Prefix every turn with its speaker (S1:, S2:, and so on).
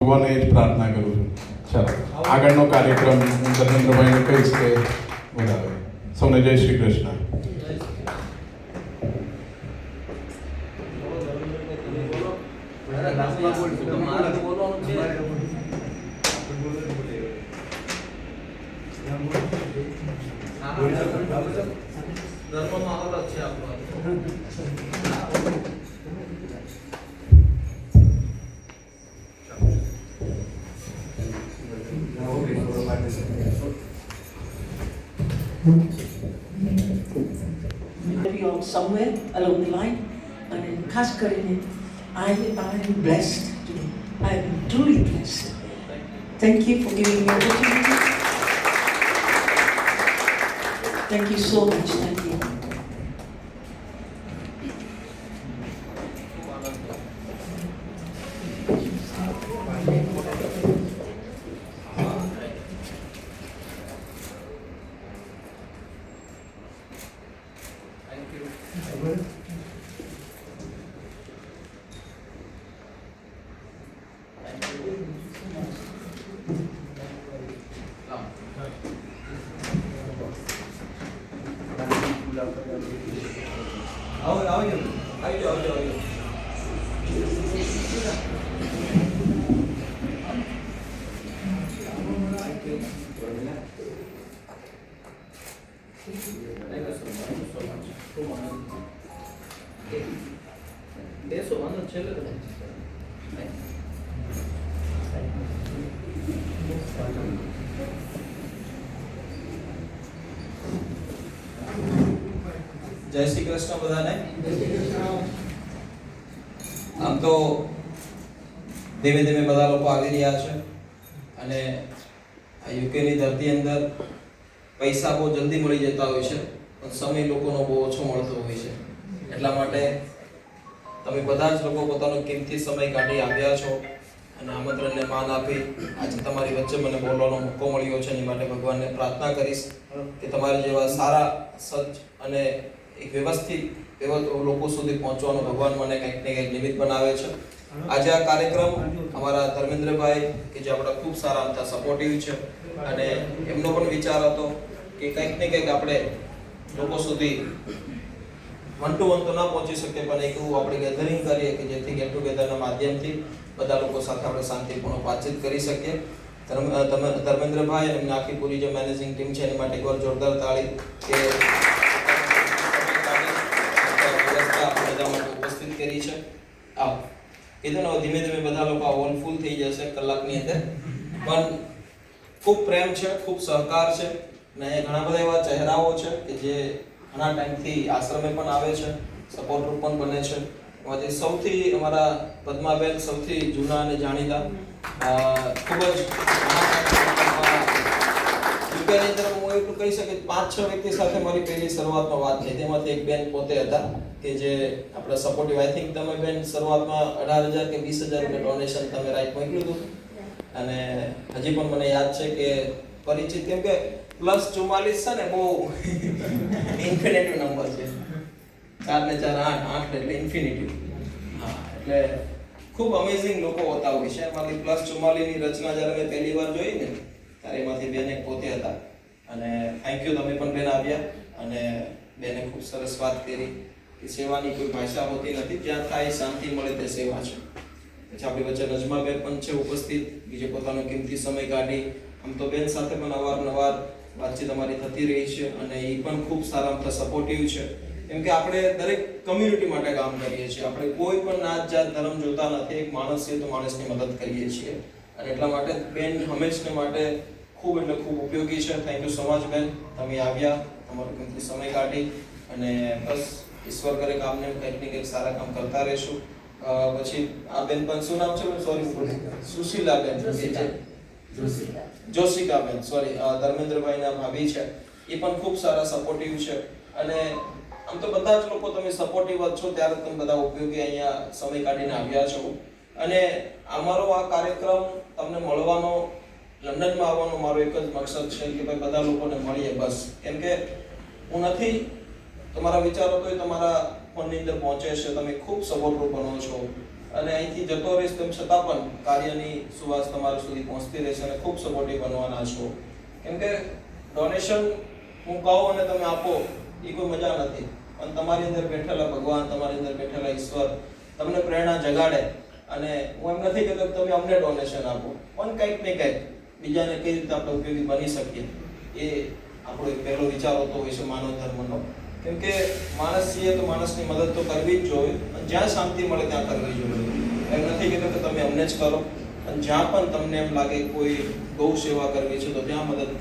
S1: ભગવાનને એ જ પ્રાર્થના કરું છું. ચાલો આગળનો કાર્યક્રમ હું ધર્મેન્દ્રભાઈને કહીશ કે બોલાવે. સૌને જય Shri Krishna.
S2: On somewhere along the line, and ખાસ કરીને I am blessed today. I am truly blessed. Thank you for giving me the opportunity. Thank you so much. Thank you.
S3: જય શ્રી કૃષ્ણ બધાને. આમ તો ધીમે ધીમે બધા લોકો આવી રહ્યા છે અને આ યુકેની ધરતી અંદર પૈસા બહુ જલ્દી મળી જતા હોય છે પણ સમય લોકોનો બહુ ઓછો મળતો હોય છે. એટલા માટે તમે બધા જ લોકો પોતાનો કિંમતી સમય કાઢી આવ્યા છો અને આમંત્રણને માન આપી આજે તમારી વચ્ચે મને બોલવાનો મોકો મળ્યો છે. એની માટે ભગવાનને પ્રાર્થના કરીશ કે તમારા જેવા સારા સજ્જ અને એક વ્યવસ્થિત લોકો સુધી પહોંચવાનો ભગવાન મને કંઈક ને કંઈક નિમિત્ત બનાવે છે. આજે આ કાર્યક્રમ અમારા ધર્મેન્દ્રભાઈ કે જે આપણા ખૂબ સારા હતા સપોર્ટિવ છે અને એમનો પણ વિચાર હતો કે કંઈક ને કંઈક આપણે લોકો સુધી વન ટુ વન તો ના પહોંચી શકીએ પણ એક એવું આપણે ગેધરિંગ કરીએ કે જેથી ગેટ ટુગેધરના માધ્યમથી બધા લોકો સાથે આપણે શાંતિપૂર્ણ વાતચીત કરી શકીએ. ધર્મેન્દ્રભાઈ અને એમની આખી પૂરી જે મેનેજિંગ ટીમ છે એની માટે એકવાર જોરદાર તાળી કે ઉપસ્થિત કરી છે. આવો કીધું ને ધીમે ધીમે બધા લોકો આ હોલ ફૂલ થઈ જશે કલાકની અંદર પણ ખૂબ પ્રેમ છે, ખૂબ સહકાર છે અને ઘણા બધા એવા ચહેરાઓ છે કે જે ઘણા ટાઈમથી આશ્રમે પણ આવે છે, સપોર્ટ ગ્રુપ પણ બને છે. એમાંથી સૌથી અમારા પદ્માબેન સૌથી જૂના અને જાણીતા ખૂબ જ યુકેની અંદર હું એટલું કહી શકું 5-6 વ્યક્તિ સાથે મારી પહેલી શરૂઆતમાં વાત થઈ. તેમાંથી એક બેન પોતે હતા કે જે આપણે સપોર્ટિવ આઈ થિંક તમે બેન શરૂઆતમાં 18,000 કે 20,000 રૂપિયા ડોનેશન તમે રાઈટ મોકલ્યું હતું અને હજી પણ મને યાદ છે કે પરિચિત કેમ કે +44 છે ને બહુ ઇન્ફિનિટિવ નંબર છે. 4 ને 4 8 એટલે ઇન્ફિનિટિવ. હા એટલે ખૂબ અમેઝિંગ લોકો હોતા હોય છે. એમાંથી +44 ની રચના જ્યારે મેં પહેલી વાર જોઈ ને ત્યારે એમાંથી બેન એક પોતે હતા અને થેન્ક યુ તમે પણ બેન આવ્યા અને બેને ખૂબ સરસ વાત કરી કે સેવાની કોઈ ભાષા હોતી નથી, જ્યાં થાય શાંતિ મળે તે સેવા છે. પછી આપણી વચ્ચે નજમાબેન પણ છે ઉપસ્થિત, બીજે પોતાનો કિંમતી સમય કાઢી. આમ તો બેન સાથે પણ અવારનવાર વાતચીત અમારી થતી રહી છે અને એ પણ ખૂબ સારા સપોર્ટિવ છે. કેમ કે આપણે દરેક કમ્યુનિટી માટે કામ કરીએ છીએ. આપણે કોઈ પણ નાત જાત ધર્મ જોતા નથી. એક માણસ છે તો માણસની મદદ કરીએ છીએ અને એટલા માટે બેન હંમેશને માટે ખૂબ એટલે ખૂબ ઉપયોગી છે. થેન્ક યુ સો મચ બેન, તમે આવ્યા, તમારો કિંમતી સમય કાઢી અને બસ ઈશ્વર કરે કામને કંઈક ને કંઈક સારા કામ કરતા રહેશું. પછી આ બેન પણ શું નામ છે? સોરી સુશીલાબેન જોશિકાબેન સોરી ધર્મેન્દ્રભાઈના ભાભી છે. એ પણ ખૂબ સારા સપોર્ટિવ છે અને આમ તો બધા જ લોકો તમે સપોર્ટિવ જ છો ત્યારે તમે બધા ઉપયોગી અહીંયા સમય કાઢીને આવ્યા છો અને અમારો આ કાર્યક્રમ તમને મળવાનો, લંડનમાં આવવાનો મારો એક જ મકસદ છે કે ભાઈ બધા લોકોને મળીએ બસ. કેમ કે હું નથી તમારા વિચારો તો તમારા ફોનની અંદર પહોંચે છે, તમે ખૂબ સપોર્ટરૂપ બનો છો અને અહીંથી જતો રહીશ તેમ છતાં પણ કાર્યની સુવાસ તમારા સુધી પહોંચતી રહેશે અને ખૂબ સપોર્ટિવ બનવાના છો. કેમ કે ડોનેશન હું કહું અને તમે આપો એ કોઈ મજા નથી, પણ તમારી અંદર બેઠેલા ભગવાન, તમારી અંદર બેઠેલા ઈશ્વર તમને પ્રેરણા જગાડે. અને હું એમ નથી કહેતો કે તમે અમને ડોનેશન આપો, પણ કંઈક ને કંઈક બીજાને કઈ રીતે આપણે ઉપયોગી બની શકીએ એ આપણો એક પહેલો વિચાર હોતો હોય છે માનવ ધર્મનો. કેમ કે માણસ છીએ તો માણસની મદદ તો કરવી જ જોઈએ, અને જ્યાં શાંતિ મળે ત્યાં કરવી જોઈએ. એમ નથી કહેતો કે તમે અમને જ કરો, અને જ્યાં પણ તમને એમ લાગે કોઈ ગૌ સેવા કરવી છે તો ત્યાં મદદ